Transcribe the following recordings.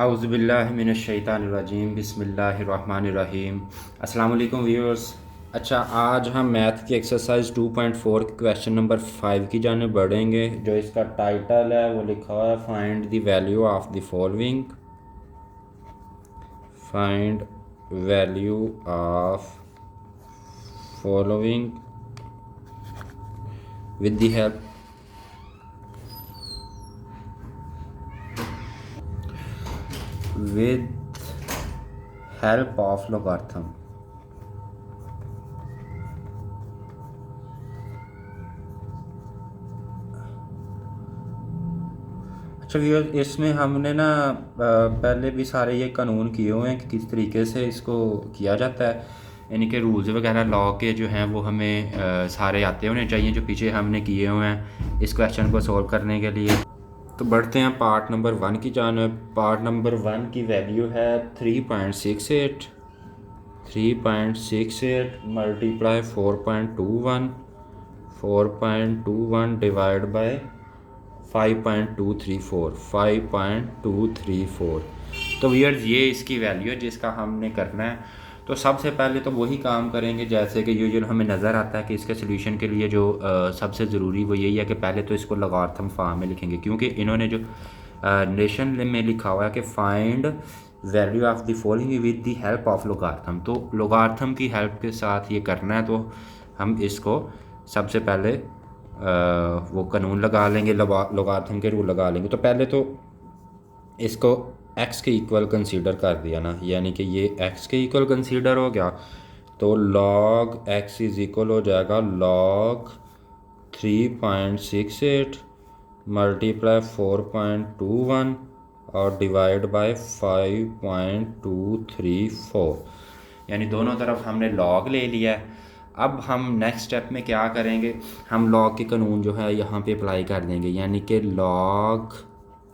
औज़ुबिल्लाहि मिनश्शैतानिर्रजीम बिस्मिल्लाहिर्रहमानिर्रहीम। अस्सलाम वालेकुम व्यूअर्स। अच्छा, आज हम मैथ की एक्सरसाइज 2.4 क्वेश्चन नंबर 5 की जानिब बढ़ेंगे। जो इसका टाइटल है वो लिखा हुआ है find the value of the following. Find value of following with the help with help of logarithm. अच्छा व्यूअर, इसमें हमने ना पहले भी सारे ये कानून किए हुए हैं कि किस तरीके से इसको किया जाता है। यानी कि रूल्स वगैरह लॉ के जो हैं वो हमें सारे आते होने चाहिए, जो पीछे हमने किए हुए हैं इस क्वेश्चन को सॉल्व करने के लिए। तो बढ़ते हैं पार्ट नंबर 1 की जानिब। पार्ट नंबर 1 की वैल्यू है 3.68। 3.68 मल्टीप्लाई 4.21। 4.21 divide by 5.234। 5.234। तो व्यूअर्स ये इसकी वैल्यू है जिसका हमने करना है। तो सबसे पहले तो वही काम करेंगे जैसे कि यूजुअल हमें नज़र आता है कि इसके सोल्यूशन के लिए जो सबसे ज़रूरी वो यही है कि पहले तो इसको लॉगरिथम फॉर्म में लिखेंगे, क्योंकि इन्होंने जो नेशन में लिखा हुआ है कि find value of the following with the help of logarithm. तो लॉगरिथम की हेल्प के साथ ये करना है। तो हम इसको सबसे पहले वो कानून लगा लेंगे, लॉगरिथम के रूल लगा लेंगे। तो पहले तो इसको x के इक्वल कंसीडर कर दिया ना, यानी कि ये x के इक्वल कंसीडर हो गया। तो log x इज़ इक्वल हो जाएगा log 3.68 मल्टीप्लाई 4.21 और डिवाइड बाय 5.234। यानी दोनों तरफ हमने log ले लिया है। अब हम नेक्स्ट स्टेप में क्या करेंगे, हम log के कानून जो है यहाँ पे अप्लाई कर देंगे, यानी कि log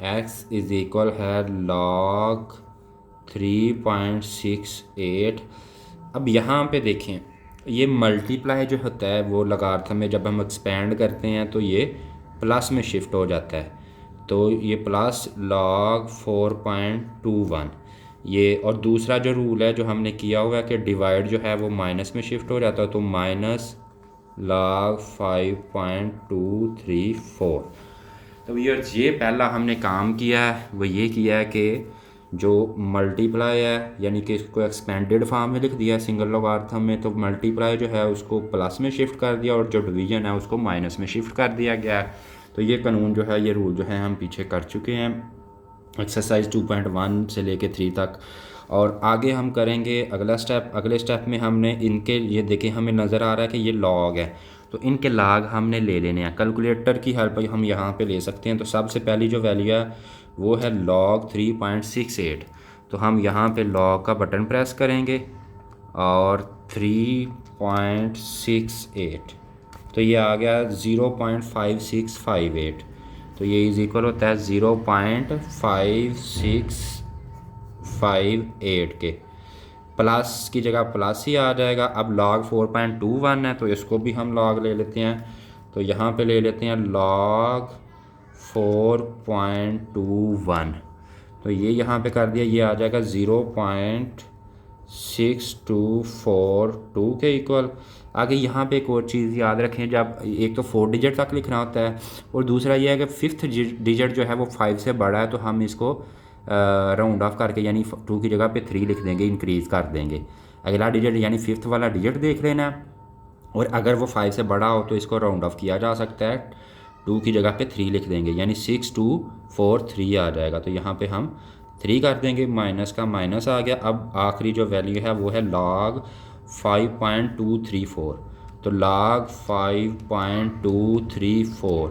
x इज़ इक्वल है log 3.68। अब यहाँ पे देखें, ये मल्टीप्लाई जो होता है वो लॉगरिथम में जब हम एक्सपेंड करते हैं तो ये प्लस में शिफ्ट हो जाता है। तो ये प्लस log 4.21 ये, और दूसरा जो रूल है जो हमने किया हुआ है कि डिवाइड जो है वो माइनस में शिफ्ट हो जाता है, तो माइनस log 5.234। तो व्यूअर्स ये पहला हमने काम किया है वो ये किया है कि जो मल्टीप्लाई है यानी कि इसको एक्सपेंडेड फॉर्म में लिख दिया सिंगल लॉगरिथम में, तो मल्टीप्लाई जो है उसको प्लस में शिफ्ट कर दिया और जो डिवीजन है उसको माइनस में शिफ्ट कर दिया गया है। तो ये कानून जो है, ये रूल जो है हम पीछे कर चुके हैं एक्सरसाइज 2.1 से लेके 3 तक। और आगे हम करेंगे अगला स्टेप। अगले स्टेप में हमने इनके, ये देखें हमें नज़र आ रहा है कि ये लॉग है, तो इनके लाग हमने ले लेने हैं। कैलकुलेटर की हेल्प हम यहाँ पे ले सकते हैं। तो सबसे पहली जो वैल्यू है वो है log 3.68। तो हम यहाँ पे log का बटन प्रेस करेंगे और 3.68, तो ये आ गया 0.5658। तो ये इज इक्वल होता है 0.5658 के। प्लस की जगह प्लस ही आ जाएगा। अब log 4.21 है तो इसको भी हम log ले लेते हैं। तो यहाँ पे ले लेते हैं log 4.21। तो ये यहाँ पे कर दिया, ये आ जाएगा 0.6242 के इक्वल। आगे यहाँ पे एक और चीज़ याद रखें, जब एक तो 4 डिजिट तक लिखना होता है और दूसरा ये है कि 5th डिजिट जो है वो 5 से बड़ा है, तो हम इसको राउंड ऑफ करके यानी 2 की जगह पे 3 लिख देंगे, इंक्रीज़ कर देंगे। अगला डिजिट यानी 5th वाला डिजिट देख लेना, और अगर वो 5 से बड़ा हो तो इसको राउंड ऑफ किया जा सकता है, 2 की जगह पे 3 लिख देंगे, यानी 6243 आ जाएगा। तो यहाँ पे हम 3 कर देंगे, माइनस का माइनस आ गया। अब आखिरी जो वैल्यू है वो है log 5.234। तो log 5.234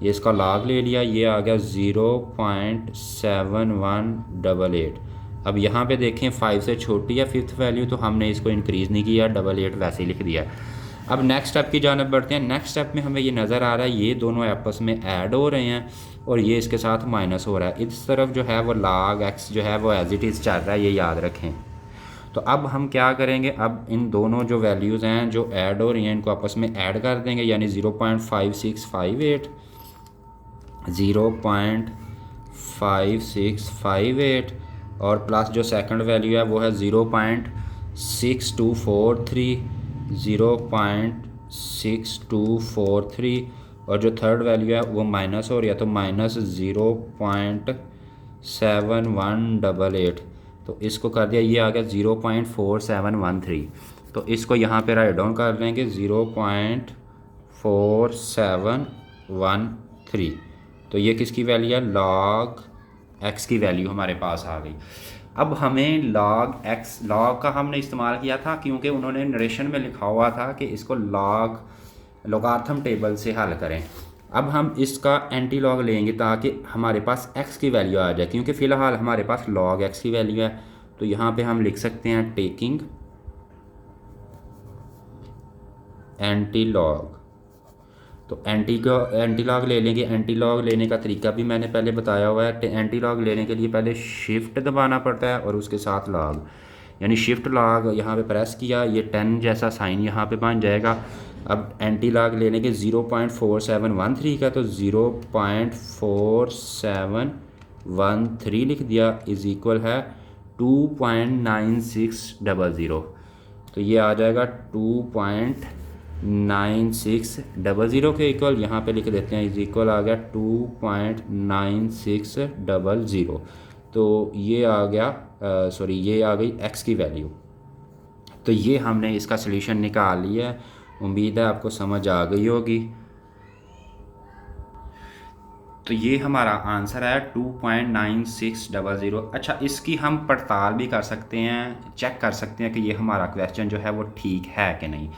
ये इसका log ले लिया, ये आ गया 0.7188। अब यहाँ पे देखें 5 से छोटी है 5th वैल्यू, तो हमने इसको इंक्रीज़ नहीं किया, 88 वैसे ही लिख दिया। अब नेक्स्ट स्टेप की जानब बढ़ते हैं। नेक्स्ट स्टेप में हमें ये नज़र आ रहा है ये दोनों आपस में ऐड हो रहे हैं और ये इसके साथ माइनस हो रहा है। इस तरफ जो है वो log x जो है वो एज इट इज़ चल रहा है, ये याद रखें। तो अब हम क्या करेंगे, अब इन दोनों जो वैल्यूज़ हैं जो ऐड हो रही हैं इनको आपस में ऐड कर देंगे, यानी 0.5658 0.5658 और प्लस जो सेकंड वैल्यू है वो है 0.6243, 0.6243, और जो थर्ड वैल्यू है वो माइनस हो रही है तो माइनस 0.7188, तो इसको कर दिया, ये आ गया 0.4713। तो इसको यहाँ पे राइट डाउन कर लेंगे 0.4713। तो ये किसकी वैल्यू है, लॉग एक्स की वैल्यू हमारे पास आ गई। अब हमें लॉग एक्स, लॉग का हमने इस्तेमाल किया था क्योंकि उन्होंने नरेशन में लिखा हुआ था कि इसको लॉगार्थम टेबल से हल करें। अब हम इसका एंटी लॉग लेंगे ताकि हमारे पास एक्स की वैल्यू आ जाए, क्योंकि फ़िलहाल हमारे पास लॉग एक्स की वैल्यू है। तो यहाँ पे हम लिख सकते हैं टेकिंग एंटी लॉग। तो एंटी लॉग ले लेंगे। एंटी लॉग लेने का तरीका भी मैंने पहले बताया हुआ है। एंटी लॉग लेने के लिए पहले शिफ्ट दबाना पड़ता है और उसके साथ लॉग, यानी शिफ्ट लॉग यहाँ पे प्रेस किया, ये 10 जैसा साइन यहाँ पे बन जाएगा। अब एंटी लॉग लेने के 0.4713 का, तो 0.4713 लिख दिया इज़ इक्वल है 2.9600। तो ये आ जाएगा 2.9600 के इक्वल, यहाँ पे लिख देते हैं इज इक्वल आ गया 2.9600। तो ये आ गया सॉरी ये आ गई एक्स की वैल्यू। तो ये हमने इसका सलूशन निकाल लिया है। उम्मीद है आपको समझ आ गई होगी। तो ये हमारा आंसर है 2.9600। अच्छा, इसकी हम पड़ताल भी कर सकते हैं, चेक कर सकते हैं कि ये हमारा क्वेश्चन जो है वो ठीक है कि नहीं।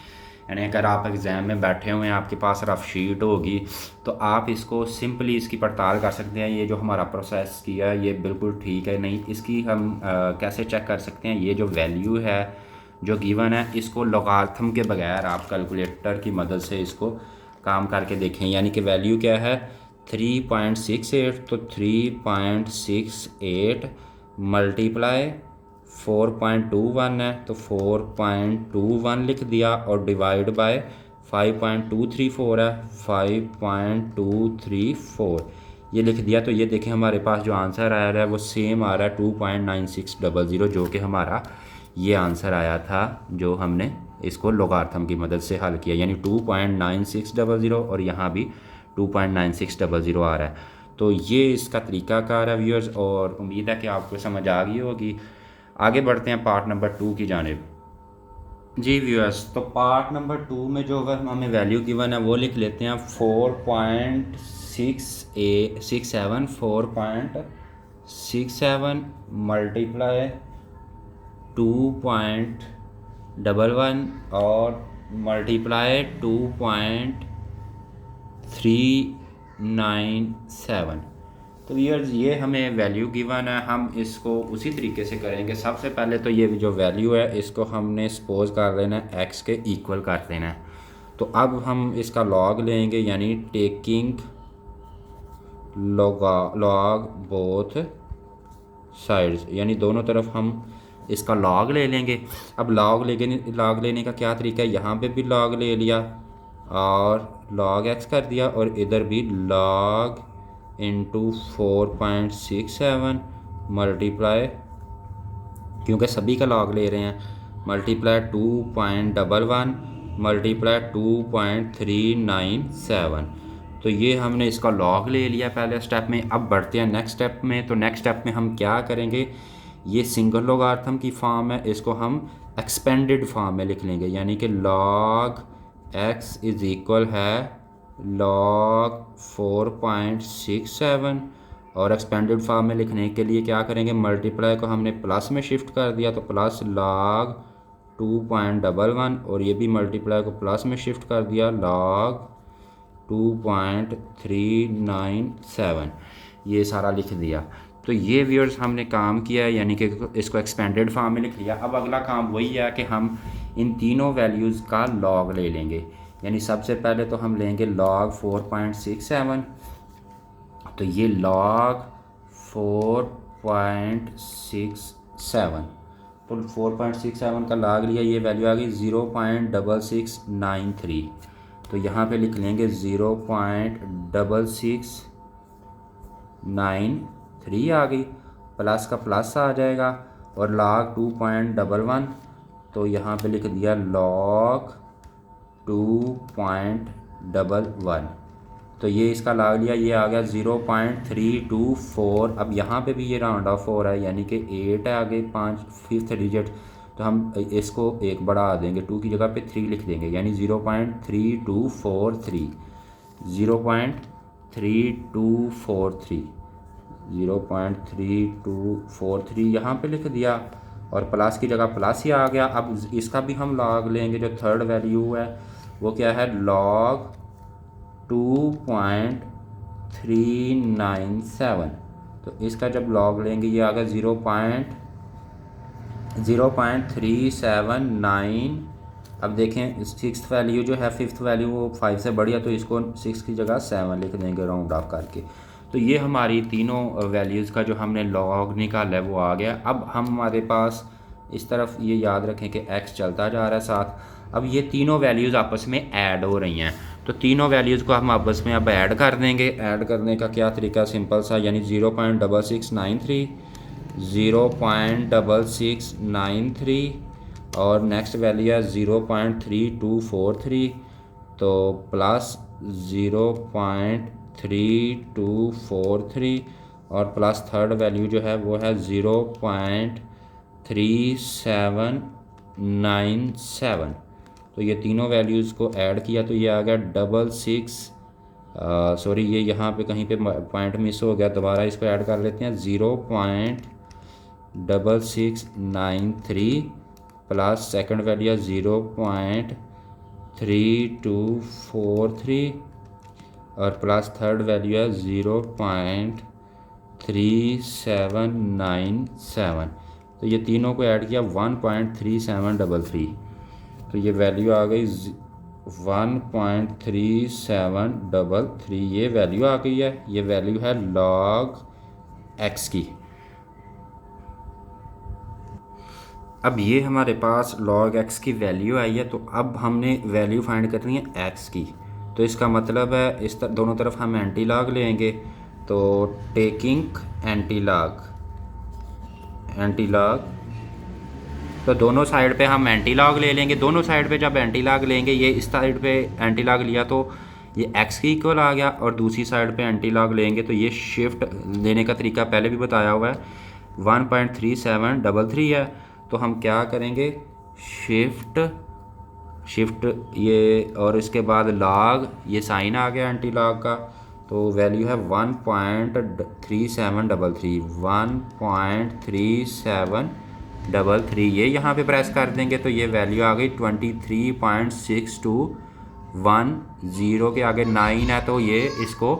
यानी अगर आप एग्ज़ाम में बैठे हुए हैं, आपके पास रफ शीट होगी, तो आप इसको सिंपली इसकी पड़ताल कर सकते हैं, ये जो हमारा प्रोसेस किया है ये बिल्कुल ठीक है नहीं। इसकी हम कैसे चेक कर सकते हैं, ये जो वैल्यू है जो गिवन है, इसको लॉगरिथम के बगैर आप कैलकुलेटर की मदद से इसको काम करके देखें। यानी कि वैल्यू क्या है 3.68, तो 3.68 मल्टीप्लाई 4.21 है, तो 4.21 लिख दिया, और डिवाइड बाय 5.234 है, 5.234 ये लिख दिया। तो ये देखें हमारे पास जो आंसर आ रहा है वो सेम आ रहा है 2.9600, जो कि हमारा ये आंसर आया था जो हमने इसको लॉगरिथम की मदद से हल किया, यानी 2.9600, और यहाँ भी 2.9600 आ रहा है। तो ये इसका तरीकाकार है व्यूअर्स, और उम्मीद है कि आपको समझ आ गई होगी। आगे बढ़ते हैं पार्ट नंबर 2 की जानिब। जी व्यूअर्स, तो पार्ट नंबर 2 में जो अगर हमें वैल्यू गिवन है वो लिख लेते हैं 4.67 मल्टीप्लाई 2.11 और मल्टीप्लाई 2.397। तो व्यूअर्स ये हमें वैल्यू गिवन है, हम इसको उसी तरीके से करेंगे। सबसे पहले तो ये जो वैल्यू है इसको हमने सपोज कर लेना है एक्स के इक्वल कर देना है। तो अब हम इसका लॉग लेंगे, यानी टेकिंग लॉग बोथ साइड्स, यानी दोनों तरफ हम इसका लॉग ले लेंगे। अब लॉग लेने का क्या तरीका है, यहाँ पे भी लॉग ले लिया और लॉग एक्स कर दिया, और इधर भी लॉग इंटू 4.67 मल्टीप्लाई, क्योंकि सभी का लॉग ले रहे हैं, मल्टीप्लाई 2.11 मल्टीप्लाई 2.397। तो ये हमने इसका लॉग ले लिया पहले स्टेप में। अब बढ़ते हैं नेक्स्ट स्टेप में। तो नेक्स्ट स्टेप में हम क्या करेंगे, ये सिंगल लॉगरिथम की फॉर्म है, इसको हम एक्सपेंडेड फॉर्म में लिख लेंगे, यानी कि लॉग एक्स इज़ इक्वल है लॉग 4.67, और एक्सपेंडेड फॉर्म में लिखने के लिए क्या करेंगे, मल्टीप्लाई को हमने प्लस में शिफ्ट कर दिया, तो प्लस लॉग 2.11, और ये भी मल्टीप्लाई को प्लस में शिफ्ट कर दिया, लॉग 2.397, ये सारा लिख दिया। तो ये व्यूअर्स हमने काम किया है, यानी कि इसको एक्सपेंडेड फॉर्म में लिख लिया। अब अगला काम वही है कि हम इन तीनों वैल्यूज़ का लॉग ले लेंगे। यानी सबसे पहले तो हम लेंगे लॉग 4.67, तो ये लॉग 4.67, तो 4.67 का लॉग लिया, ये वैल्यू आ गई 0.6693। तो यहाँ पे लिख लेंगे 0.6693 आ गई। प्लस का प्लस आ जाएगा और log 2.11, तो यहाँ पे लिख दिया log 2.11, तो ये इसका log लिया, ये आ गया 0.324। अब यहाँ पे भी ये राउंड ऑफ हो रहा है, यानी कि 8 है आगे 5 फिफ्थ डिजिट, तो हम इसको एक बढ़ा देंगे, 2 की जगह पे 3 लिख देंगे, यानी 0.3243, 0.3243, 0.3243 यहाँ पे लिख दिया और प्लस की जगह प्लस ही आ गया। अब इसका भी हम लॉग लेंगे, जो थर्ड वैल्यू है वो क्या है, log 2.397, तो इसका जब लॉग लेंगे ये आ गया 0.379। अब देखें सिक्स वैल्यू जो है, फिफ्थ वैल्यू वो 5 से बढ़िया, तो इसको 6 की जगह 7 लिख देंगे राउंड ऑफ करके। तो ये हमारी तीनों वैल्यूज़ का जो हमने लॉग निकाला है वो आ गया। अब हम हमारे पास इस तरफ ये याद रखें कि x चलता जा रहा है साथ। अब ये तीनों वैल्यूज़ आपस में ऐड हो रही हैं, तो तीनों वैल्यूज़ को हम आपस में अब ऐड कर देंगे। ऐड करने का क्या तरीका, सिंपल सा, यानी 0.6693, 0.6693 और नेक्स्ट वैल्यू है 0.3243, तो प्लस 0.3243 और प्लस थर्ड वैल्यू जो है वो है 0.3797। तो ये तीनों वैल्यूज़ को ऐड किया तो ये आ गया 66, ये यहाँ पे कहीं पे पॉइंट मिस हो गया, दोबारा इसको ऐड कर लेते हैं, 0.6693 प्लस सेकंड वैल्यू है 0.3243 और प्लस थर्ड वैल्यू है 0.3797। तो ये तीनों को ऐड किया 1.3733, तो ये वैल्यू आ गई 1.3733, ये वैल्यू आ गई है। ये वैल्यू है log x की। अब ये हमारे पास log x की वैल्यू आई है, तो अब हमने वैल्यू फाइंड करनी है x की। तो इसका मतलब है इस दोनों तरफ हम एंटी लॉग लेंगे, तो टेकिंग एंटी लॉग, तो दोनों साइड पे हम एंटी लॉग ले लेंगे। दोनों साइड पे जब एंटी लॉग लेंगे, ये इस साइड पे एंटी लॉग लिया तो ये x की इक्वल आ गया, और दूसरी साइड पे एंटी लॉग लेंगे तो ये शिफ्ट लेने का तरीका पहले भी बताया हुआ है, 1.3733 है, तो हम क्या करेंगे, शिफ्ट ये और इसके बाद लॉग, ये साइन आ गया एंटी लॉग का, तो वैल्यू है 1.3733, 1.3733, ये यहाँ पे प्रेस कर देंगे तो ये वैल्यू आ गई 23.6210 के आगे 9 है, तो ये इसको,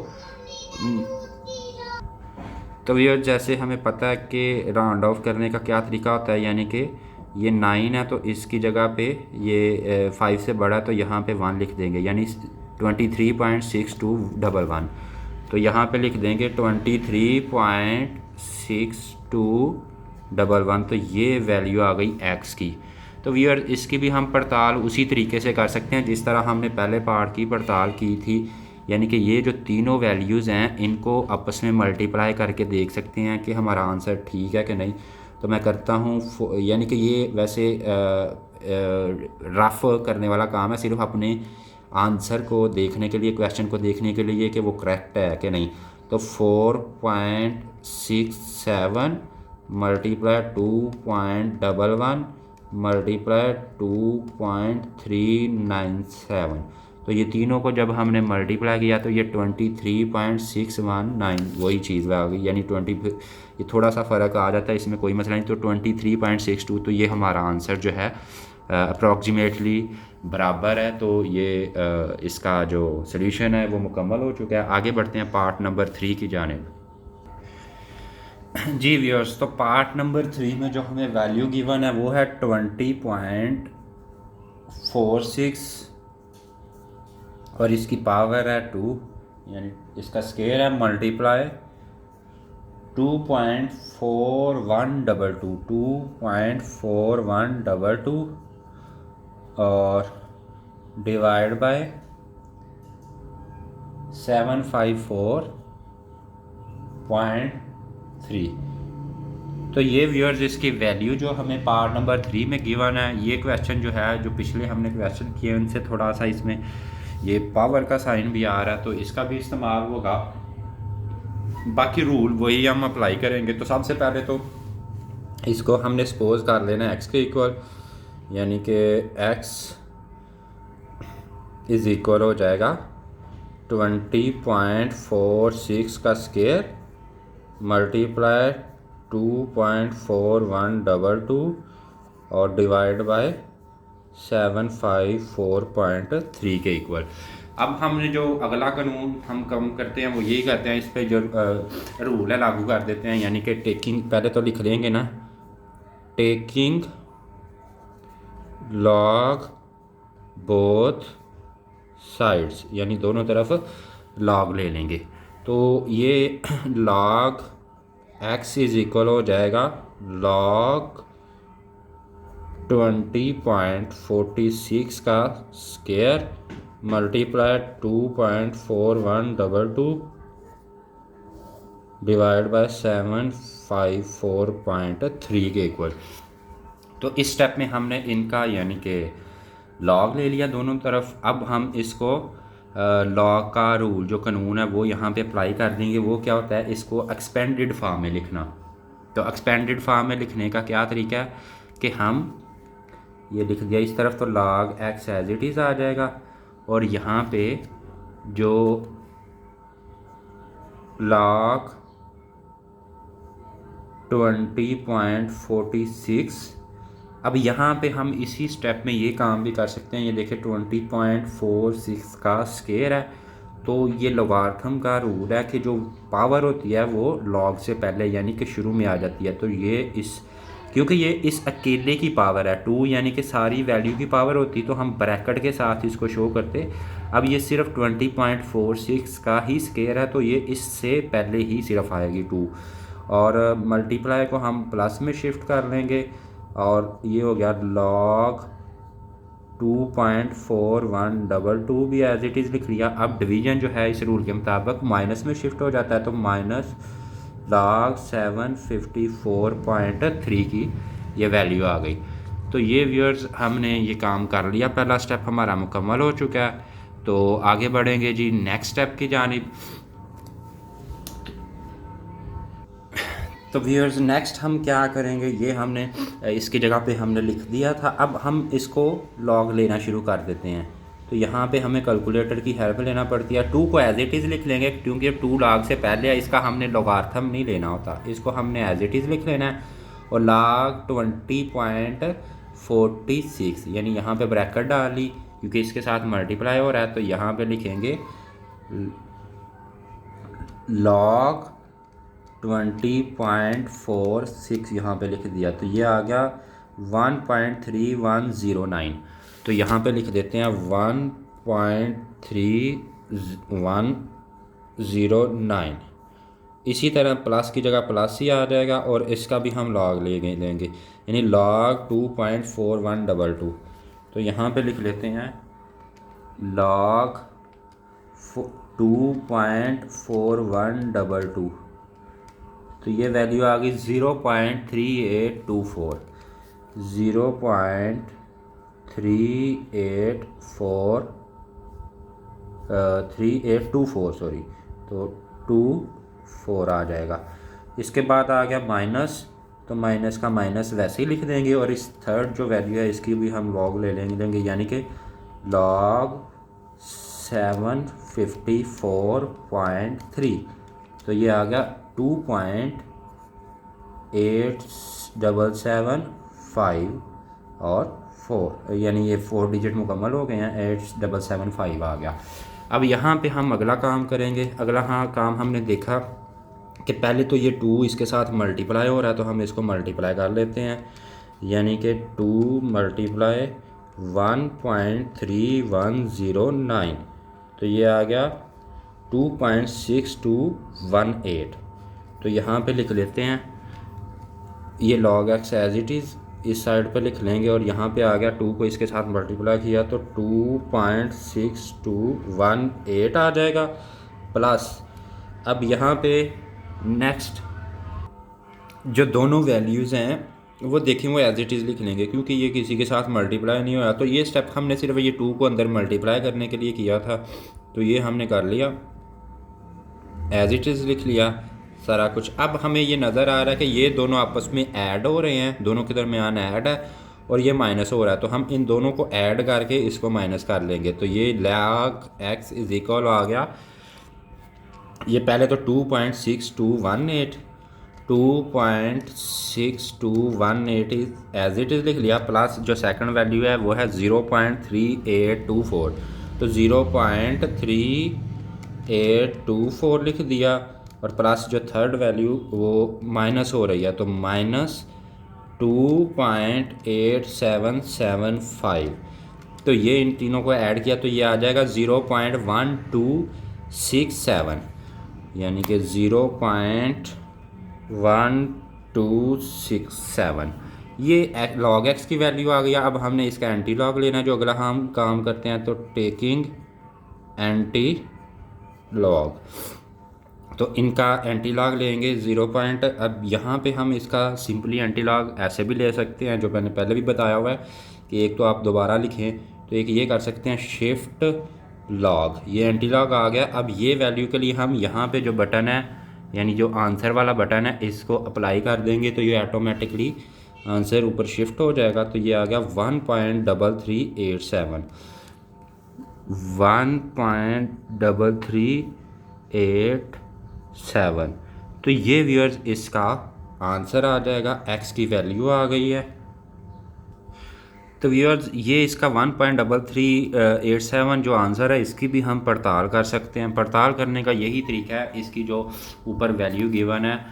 तो ये जैसे हमें पता है कि राउंड ऑफ करने का क्या तरीका होता है, यानी कि ये 9 है तो इसकी जगह पे ये 5 से बड़ा है तो यहाँ पे 1 लिख देंगे, यानी 23.6211, तो यहाँ पे लिख देंगे 23.6211, तो ये वैल्यू आ गई x की। तो व्यूअर इसकी भी हम पड़ताल उसी तरीके से कर सकते हैं जिस तरह हमने पहले पार्ट की पड़ताल की थी, यानी कि ये जो तीनों वैल्यूज़ हैं इनको आपस में मल्टीप्लाई करके देख सकते हैं कि हमारा आंसर ठीक है कि नहीं। तो मैं करता हूँ, यानी कि ये वैसे रफ करने वाला काम है, सिर्फ अपने आंसर को देखने के लिए, क्वेश्चन को देखने के लिए कि वो करेक्ट है कि नहीं। तो 4.67 मल्टीप्लाई 2.11 मल्टीप्लाई 2.397, तो ये तीनों को जब हमने मल्टीप्लाई किया तो ये 23.619 वही चीज़ आ गई, यानी 20, ये थोड़ा सा फ़र्क आ जाता है, इसमें कोई मसला नहीं। तो 23.62, तो ये हमारा आंसर जो है अप्रॉक्सीमेटली बराबर है। तो ये इसका जो सल्यूशन है वो मुकम्मल हो चुका है। आगे बढ़ते हैं पार्ट नंबर 3 की जानिब। जी व्यूअर्स, तो पार्ट नंबर 3 में जो हमें वैल्यू गिवन है वो है 20.46 और इसकी पावर है 2, यानी इसका स्केयर है मल्टीप्लाई 2.4122 और डिवाइड बाय 754.3। तो ये व्यूअर्स इसकी वैल्यू जो हमें पार्ट नंबर 3 में गिवन है, ये क्वेश्चन जो है जो पिछले हमने क्वेश्चन किए उनसे थोड़ा सा इसमें ये पावर का साइन भी आ रहा है, तो इसका भी इस्तेमाल होगा। बाकी रूल वही हम अप्लाई करेंगे। तो सबसे पहले तो इसको हमने सपोज कर लेना x के इक्वल, यानी कि x इज़ इक्वल हो जाएगा 20.46 का स्केयर मल्टीप्लाई 2.4122 और डिवाइड बाय 754.3 के इक्वल। अब हमने जो अगला कानून हम कम करते हैं वो यही करते हैं, इस पे जो रूल है लागू कर देते हैं। यानी कि टेकिंग, पहले तो लिख लेंगे ना, टेकिंग लॉग बोथ साइड्स, यानी दोनों तरफ लॉग ले लेंगे। तो ये लॉग x इज इक्वल हो जाएगा लॉग 20.46 का स्केयर मल्टीप्लाई 2.4122 डिवाइड बाय 754.3 के इक्वल। तो इस स्टेप में हमने इनका यानी कि लॉग ले लिया दोनों तरफ। अब हम इसको लॉग का रूल जो कानून है वो यहाँ पे अप्लाई कर देंगे। वो क्या होता है, इसको एक्सपेंडेड फॉर्म में लिखना। तो एक्सपेंडेड फॉर्म में लिखने का क्या तरीका है कि हम ये लिख दिया इस तरफ, तो log x as it is आ जाएगा, और यहाँ पे जो लॉग 20.46, अब यहाँ पे हम इसी स्टेप में ये काम भी कर सकते हैं। ये देखिए 20.46 का स्केयर है, तो ये लोगार्थम का रूल है कि जो पावर होती है वो लॉग से पहले यानी कि शुरू में आ जाती है। तो ये इस, क्योंकि ये इस अकेले की पावर है 2, यानी कि सारी वैल्यू की पावर होती, तो हम ब्रैकेट के साथ इसको शो करते। अब ये सिर्फ 20.46 का ही स्केयर है, तो ये इससे पहले ही सिर्फ आएगी 2, और मल्टीप्लाई को हम प्लस में शिफ्ट कर लेंगे, और ये हो गया लॉग 2.4122 भी एज इट इज़ लिख लिया। अब डिवीजन जो है इस रूल के मुताबिक माइनस में शिफ्ट हो जाता है, तो माइनस लॉग 754.3 की ये वैल्यू आ गई। तो ये व्यूअर्स हमने ये काम कर लिया, पहला स्टेप हमारा मुकम्मल हो चुका है। तो आगे बढ़ेंगे जी नेक्स्ट स्टेप की जानिब। तो व्यूअर्स नेक्स्ट हम क्या करेंगे, ये हमने इसकी जगह पे हमने लिख दिया था। अब हम इसको लॉग लेना शुरू कर देते हैं। तो यहाँ पे हमें कैलकुलेटर की हेल्प लेना पड़ती है। 2 को एज इट इज़ लिख लेंगे, क्योंकि 2 लॉग से पहले है, इसका हमने लॉगार्थम नहीं लेना होता, इसको हमने एज इट इज़ लिख लेना है। और लॉग 20.46 यानी यहाँ पे ब्रैकेट डाल ली, क्योंकि इसके साथ मल्टीप्लाई हो रहा है, तो यहाँ पे लिखेंगे लॉग 20.46 यहाँ पे लिख दिया, तो ये आ गया 1.3109। तो यहाँ पे लिख देते हैं 1.3109। इसी तरह प्लस की जगह प्लस ही आ जाएगा, और इसका भी हम लॉग ले लेंगे, यानी लॉग 2.4122। तो यहाँ पे लिख लेते हैं लॉग 2.4122। तो ये वैल्यू आ गई 0.3824, 0.3824 सॉरी, तो 24 आ जाएगा। इसके बाद आ गया माइनस, तो माइनस का माइनस वैसे ही लिख देंगे, और इस थर्ड जो वैल्यू है इसकी भी हम लॉग ले लेंगे, यानी कि लॉग 754.3। तो ये आ गया 2.8775 और 4, यानी ये 4 डिजिट मुकम्मल हो गए हैं, 8775 आ गया। अब यहाँ पे हम अगला काम करेंगे। अगला काम हमने देखा कि पहले तो ये 2 इसके साथ मल्टीप्लाई हो रहा है, तो हम इसको मल्टीप्लाई कर लेते हैं, यानी कि 2 मल्टीप्लाई 1.3109, तो ये आ गया 2.6218। तो यहाँ पे लिख लेते हैं ये log x as it is इस साइड पे लिख लेंगे, और यहाँ पे आ गया 2 को इसके साथ मल्टीप्लाई किया तो 2.6218 आ जाएगा प्लस। अब यहाँ पे नेक्स्ट जो दोनों वैल्यूज़ हैं वो देखें वो एज इट इज़ लिख लेंगे, क्योंकि ये किसी के साथ मल्टीप्लाई नहीं हुआ। तो ये स्टेप हमने सिर्फ ये 2 को अंदर मल्टीप्लाई करने के लिए किया था, तो ये हमने कर लिया, एज इट इज़ लिख लिया सारा कुछ। अब हमें ये नज़र आ रहा है कि ये दोनों आपस में ऐड हो रहे हैं, दोनों के दरमियान ऐड है और ये माइनस हो रहा है, तो हम इन दोनों को ऐड करके इसको माइनस कर लेंगे। तो ये log x इज इक्वल आ गया, ये पहले तो 2.6218 2.6218 एज इट इज़ लिख लिया, प्लस जो सेकंड वैल्यू है वो है 0.3824, तो 0.3824 लिख दिया, और प्लस जो थर्ड वैल्यू वो माइनस हो रही है, तो -2.8775। तो ये इन तीनों को ऐड किया तो ये आ जाएगा 0.1267, यानी कि 0.1267। ये log x की वैल्यू आ गया। अब हमने इसका एंटी लॉग लेना है, जो अगला हम काम करते हैं, तो टेकिंग एंटी लॉग, तो इनका एंटी लॉग लेंगे 0 पॉइंट। अब यहाँ पे हम इसका सिंपली एंटी लॉग ऐसे भी ले सकते हैं, जो मैंने पहले भी बताया हुआ है कि एक तो आप दोबारा लिखें, तो एक ये कर सकते हैं शिफ्ट लॉग, ये एंटी लॉग आ गया। अब ये वैल्यू के लिए हम यहाँ पे जो बटन है, यानी जो आंसर वाला बटन है, इसको अप्लाई कर देंगे, तो ये ऑटोमेटिकली आंसर ऊपर शिफ्ट हो जाएगा। तो ये आ गया 1.3387, 1.3387। तो ये व्यूअर्स इसका आंसर आ जाएगा, x की वैल्यू आ गई है। तो व्यूअर्स ये इसका 1.3387 जो आंसर है, इसकी भी हम पड़ताल कर सकते हैं। पड़ताल करने का यही तरीका है, इसकी जो ऊपर वैल्यू गिवन है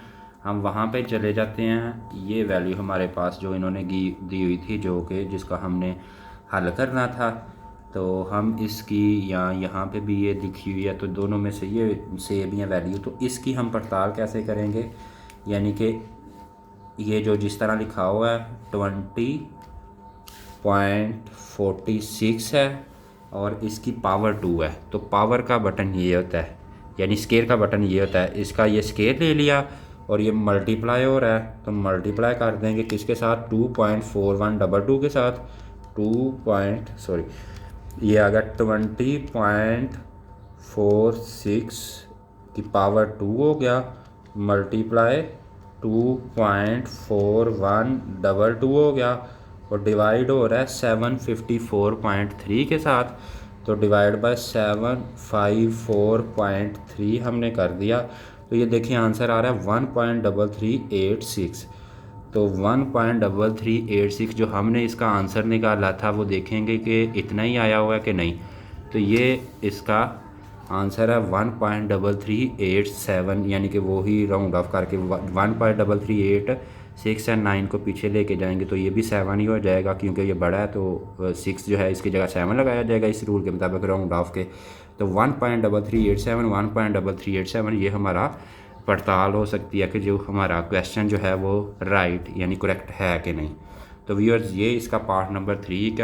हम वहाँ पे चले जाते हैं। ये वैल्यू हमारे पास जो इन्होंने दी हुई थी, जो कि जिसका हमने हल करना था, तो हम इसकी यहाँ पे भी ये लिखी हुई है, तो दोनों में से ये सेम है वैल्यू। तो इसकी हम पड़ताल कैसे करेंगे, यानी कि ये जो जिस तरह लिखा हुआ है 20.46 है और इसकी पावर 2 है, तो पावर का बटन ये होता है, यानी स्केयर का बटन ये होता है। इसका ये स्केयर ले लिया और ये मल्टीप्लाई हो रहा है, तो मल्टीप्लाई कर देंगे किसके साथ, 2.4122 के साथ, ये आ गया 20.46 की पावर 2 हो गया, मल्टीप्लाई 2.4122 हो गया, और डिवाइड हो रहा है 754.3 के साथ, तो डिवाइड बाय 754.3 हमने कर दिया। तो ये देखिए आंसर आ रहा है 1.3386। तो 1.3386 जो हमने इसका आंसर निकाला था, वो देखेंगे कि इतना ही आया हुआ है कि नहीं। तो ये इसका आंसर है 1.3387, यानी कि वो ही राउंड ऑफ करके 1.3386 एंड 9 को पीछे लेके जाएंगे तो ये भी 7 ही हो जाएगा, क्योंकि ये बड़ा है, तो 6 जो है इसकी जगह 7 लगाया जाएगा इस रूल के मुताबिक राउंड ऑफ के। तो 1.3387 ये हमारा पड़ताल हो सकती है कि जो हमारा क्वेश्चन जो है वो राइट यानी करेक्ट है कि नहीं। तो व्यूअर्स ये इसका पार्ट नंबर 3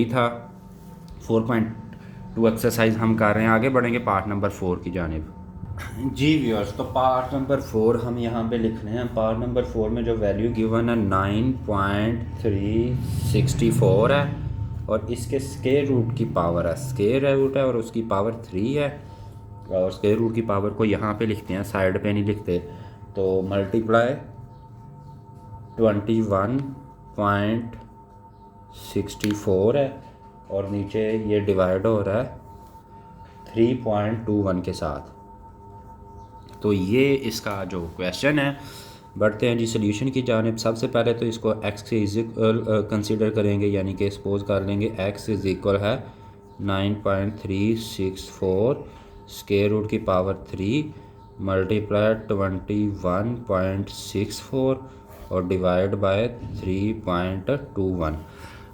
था। 4.2 एक्सरसाइज हम कर रहे हैं, आगे बढ़ेंगे पार्ट नंबर 4 की जानिब। जी व्यूअर्स, तो पार्ट नंबर 4 हम यहाँ पे लिख रहे हैं। पार्ट नंबर 4 में जो वैल्यू गिवन है 9.364 है, और इसके स्क्वायर रूट की पावर है, स्क्वायर रूट है और उसकी पावर 3 है, और स्क्वायर रूट की पावर को यहाँ पे लिखते हैं, साइड पे नहीं लिखते। तो मल्टीप्लाई 21.64 है, और नीचे ये डिवाइड हो रहा है 3.21 के साथ। तो ये इसका जो क्वेश्चन है, बढ़ते हैं जी सोल्यूशन की जानिब। सबसे पहले तो इसको x से इज इक्वल कंसिडर करेंगे, यानी कि सपोज कर लेंगे x इज इक्वल है 9.364 स्क्वायर रूट की पावर 3 मल्टीप्लाई 21.64 और डिवाइड बाय 3.21।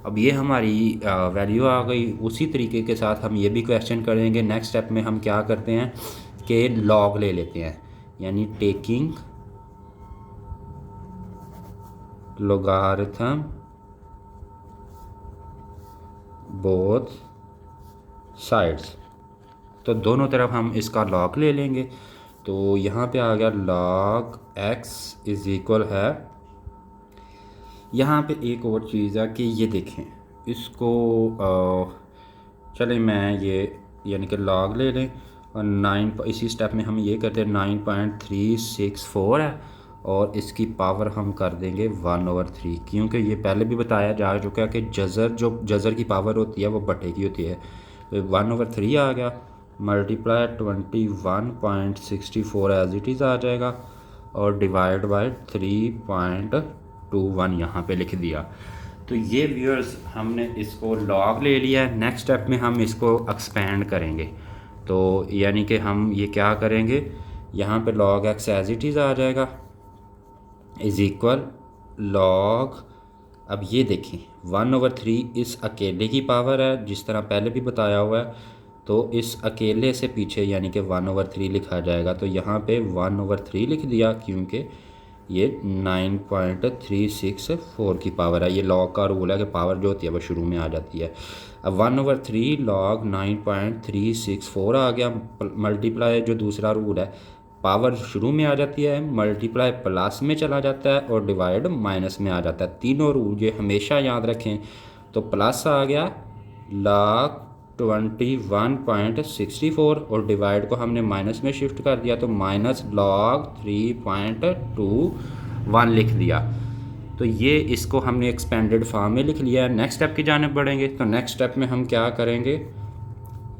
अब ये हमारी वैल्यू आ गई। उसी तरीके के साथ हम ये भी क्वेश्चन करेंगे। नेक्स्ट स्टेप में हम क्या करते हैं कि लॉग ले लेते हैं, यानी टेकिंग logarithm बोथ साइड्स, तो दोनों तरफ हम इसका लॉग ले लेंगे। तो यहाँ पे आ गया log x इज़ इक्वल है, यहाँ पे एक और चीज़ है कि ये देखें इसको चलें मैं ये यानी कि log ले लें और 9 इसी स्टेप में हम ये करते हैं 9.364 है और इसकी पावर हम कर देंगे 1/3, क्योंकि ये पहले भी बताया जा चुका है कि जज़र की पावर होती है वो बटे की होती है। तो 1/3 आ गया, मल्टीप्लाई 21.64 एज इट इज़ आ जाएगा और डिवाइड बाय 3.21 यहाँ पे लिख दिया। तो ये व्यूअर्स हमने इसको लॉग ले लिया है। नेक्स्ट स्टेप में हम इसको एक्सपेंड करेंगे, तो यानी कि हम ये क्या करेंगे, यहाँ पे log x as it is आ जाएगा इज़ इक्वल log, अब ये देखें 1/3 इस अकेले की पावर है जिस तरह पहले भी बताया हुआ है, तो इस अकेले से पीछे यानी कि 1/3 लिखा जाएगा। तो यहाँ पे 1/3 लिख दिया क्योंकि ये 9.364 की पावर है। ये लॉग का रूल है कि पावर जो होती है वो शुरू में आ जाती है। अब 1/3 log 9.364 आ गया, मल्टीप्लाई जो दूसरा रूल है पावर शुरू में आ जाती है, मल्टीप्लाई प्लस में चला जाता है और डिवाइड माइनस में आ जाता है। तीनों रूल ये हमेशा याद रखें। तो प्लस आ गया log 21.64 और डिवाइड को हमने माइनस में शिफ्ट कर दिया तो माइनस log 3.21 लिख दिया। तो ये इसको हमने एक्सपेंडेड फॉर्म में लिख लिया है। नेक्स्ट स्टेप की जानिब बढ़ेंगे, तो नेक्स्ट स्टेप में हम क्या करेंगे,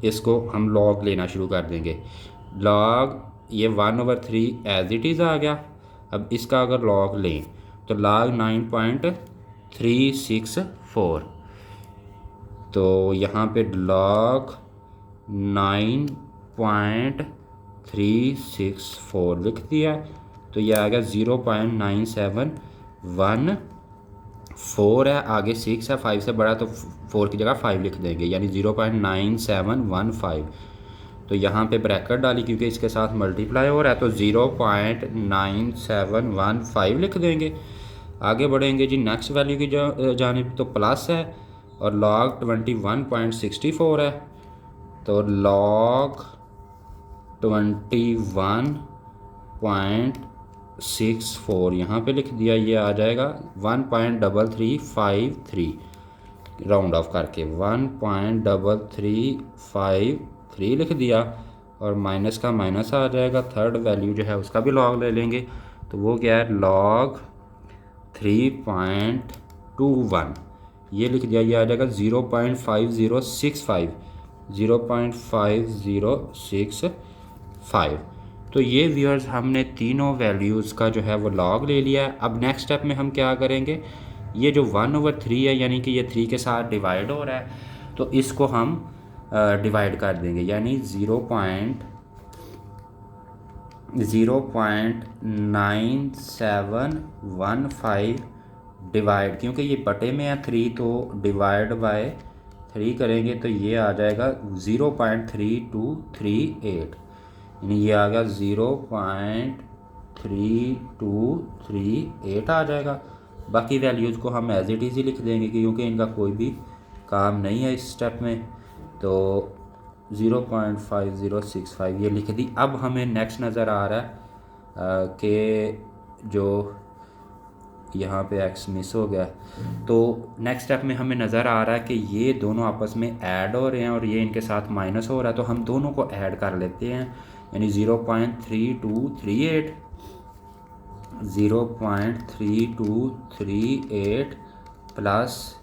इसको हम log लेना शुरू कर देंगे। log ये 1/3 एज इट इज़ आ गया। अब इसका अगर log लें तो log 9.364, तो यहाँ पे log 9.364 लिख दिया तो ये आ गया 0.9714 है, आगे 6 है, 5 से बड़ा तो 4 की जगह 5 लिख देंगे यानी 0.9715। तो यहाँ पे ब्रैकेट डाली क्योंकि इसके साथ मल्टीप्लाई हो रहा है तो 0.9715 लिख देंगे। आगे बढ़ेंगे जी नेक्स्ट वैल्यू की जानिब, तो प्लस है और log 21.64 है तो log 21.64 यहाँ पे लिख दिया, ये आ जाएगा 1.3353 राउंड ऑफ करके 1.3353 लिख दिया और माइनस का माइनस आ जाएगा। थर्ड वैल्यू जो है उसका भी log ले लेंगे तो वो क्या है log 3.21 ये लिख दिया, ये आ जाएगा 0.5065। तो ये व्यूअर्स हमने तीनों वैल्यूज़ का जो है वो log ले लिया है। अब नेक्स्ट स्टेप में हम क्या करेंगे, ये जो 1/3 है यानी कि ये 3 के साथ डिवाइड हो रहा है तो इसको हम डिवाइड कर देंगे यानी 0.9715 डिवाइड, क्योंकि ये बटे में है 3 तो डिवाइड बाय 3 करेंगे तो ये आ जाएगा 0.3238 यानी ये आ गया 0.3238 आ जाएगा। बाकी वैल्यूज़ को हम एज इट इज़ ही लिख देंगे क्योंकि इनका कोई भी काम नहीं है इस स्टेप में, तो 0.5065 ये लिख दी। अब हमें नेक्स्ट नज़र आ रहा है कि जो यहाँ पे x मिस हो गया, तो नेक्स्ट स्टेप में हमें नज़र आ रहा है कि ये दोनों आपस में ऐड हो रहे हैं और ये इनके साथ माइनस हो रहा है तो हम दोनों को ऐड कर लेते हैं यानी 0.3238 प्लस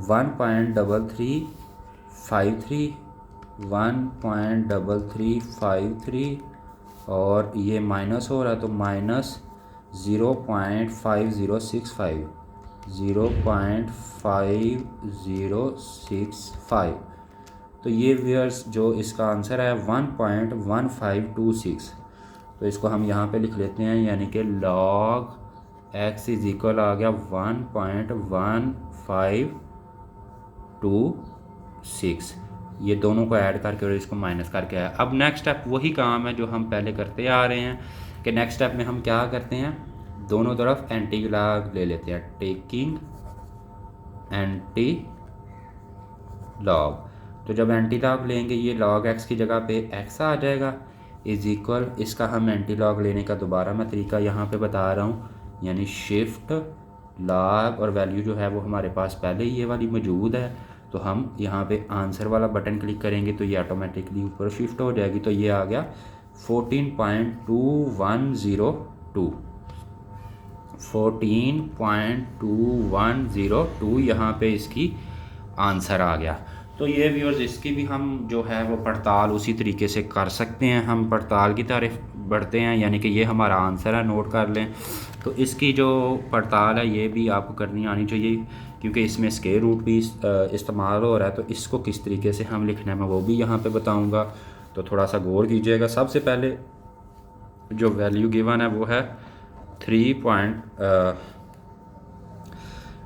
1.3353 और ये माइनस हो रहा है तो माइनस 0.5065। तो ये व्यूअर्स जो इसका आंसर है 1.1526, तो इसको हम यहाँ पे लिख लेते हैं यानी कि log x इज इक्वल आ गया 1.1526। ये दोनों को ऐड करके और इसको माइनस करके आया। अब नेक्स्ट स्टेप वही काम है जो हम पहले करते आ रहे हैं कि नेक्स्ट स्टेप में हम क्या करते हैं, दोनों तरफ एंटी लॉग ले लेते हैं, टेकिंग एंटी लॉग। तो जब एंटी लॉग लेंगे ये log x की जगह पे x आ जाएगा इज़ इक्वल, इसका हम एंटी लॉग लेने का दोबारा मैं तरीका यहाँ पे बता रहा हूँ, यानी शिफ्ट लॉग और वैल्यू जो है वो हमारे पास पहले ही ये वाली मौजूद है। तो हम यहाँ पे आंसर वाला बटन क्लिक करेंगे तो ये ऑटोमेटिकली ऊपर शिफ्ट हो जाएगी। तो ये आ गया 14.2102, 14.2102 यहाँ पे इसकी आंसर आ गया। तो ये व्यूअर्स इसकी भी हम जो है वो पड़ताल उसी तरीके से कर सकते हैं। हम पड़ताल की तरफ बढ़ते हैं, यानी कि ये हमारा आंसर है, नोट कर लें। तो इसकी जो पड़ताल है ये भी आपको करनी आनी चाहिए, क्योंकि इसमें स्क्वायर रूट भी इस्तेमाल हो रहा है। तो इसको किस तरीके से हम लिखना है मैं वो भी यहाँ पे बताऊँगा, तो थोड़ा सा गौर कीजिएगा। सबसे पहले जो वैल्यू गिवन है वो है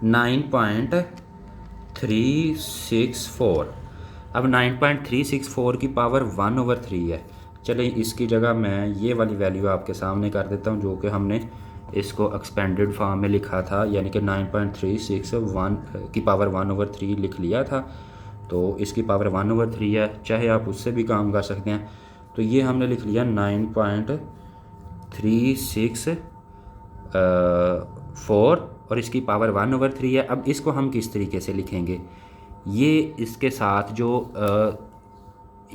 9.364। अब 9.364 की पावर 1/3 है। चलिए इसकी जगह मैं ये वाली वैल्यू आपके सामने कर देता हूँ, जो कि हमने इसको एक्सपेंडेड फॉर्म में लिखा था, यानी कि 9.361 की पावर 1/3 लिख लिया था। तो इसकी पावर 1/3 है, चाहे आप उससे भी काम कर सकते हैं। तो ये हमने लिख लिया 9.364 और इसकी पावर 1/3 है। अब इसको हम किस तरीके से लिखेंगे, ये इसके साथ जो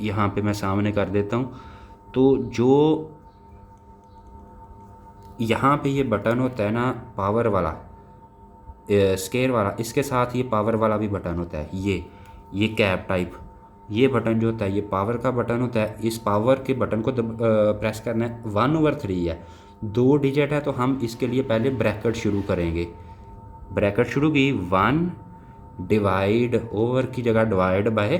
यहाँ पे मैं सामने कर देता हूँ। तो जो यहाँ पे ये बटन होता है ना पावर वाला, स्केयर वाला, इसके साथ ये पावर वाला भी बटन होता है। ये कैप टाइप ये बटन जो होता है ये पावर का बटन होता है। इस पावर के बटन को प्रेस करना है। 1/3 है, 2 डिजिट है, तो हम इसके लिए पहले ब्रैकेट शुरू करेंगे। ब्रैकेट शुरू की 1 डिवाइड ओवर की जगह डिवाइड बाय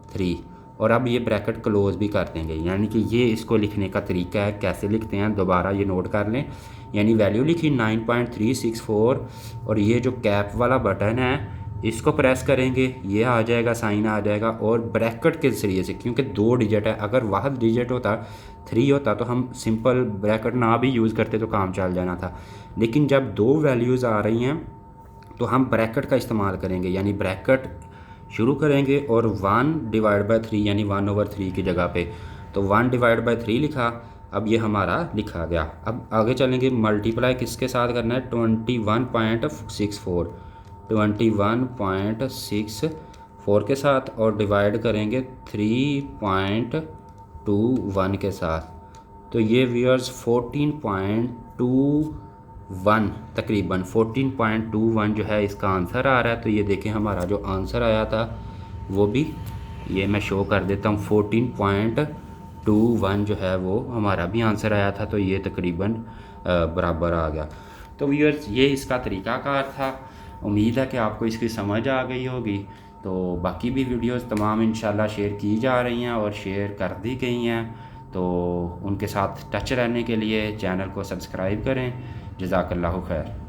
3, और अब ये ब्रैकेट क्लोज भी कर देंगे। यानी कि ये इसको लिखने का तरीका है, कैसे लिखते हैं दोबारा ये नोट कर लें। यानी वैल्यू लिखी 9.364 और ये जो कैप वाला बटन है इसको प्रेस करेंगे, ये आ जाएगा, साइन आ जाएगा। और ब्रैकेट के ज़रिए से, क्योंकि 2 डिजिट है, अगर वाहद डिजिट होता 3 होता तो हम सिंपल ब्रैकेट ना भी यूज़ करते तो काम चल जाना था। लेकिन जब 2 वैल्यूज़ आ रही हैं तो हम ब्रैकेट का इस्तेमाल करेंगे, यानी ब्रैकेट शुरू करेंगे और 1 डिवाइड बाय 3 यानी 1/3 की जगह पे तो 1 डिवाइड बाय 3 लिखा। अब ये हमारा लिखा गया। अब आगे चलेंगे, मल्टीप्लाई किसके साथ करना है, 21.64 21.64 के साथ, और डिवाइड करेंगे 3.21 के साथ। तो ये व्यूअर्स 14.21 तकरीबन 14.21 जो है इसका आंसर आ रहा है। तो ये देखें हमारा जो आंसर आया था वो भी ये मैं शो कर देता हूँ, 14.21 जो है वो हमारा भी आंसर आया था। तो ये तकरीबन बराबर आ गया। तो व्यूअर्स ये इसका तरीक़ाकार था। उम्मीद है कि आपको इसकी समझ आ गई होगी। तो बाकी भी वीडियोस तमाम इंशाल्लाह शेयर की जा रही हैं और शेयर कर दी गई हैं। तो उनके साथ टच रहने के लिए चैनल को सब्सक्राइब करें। जज़ाकल्लाहु खैर।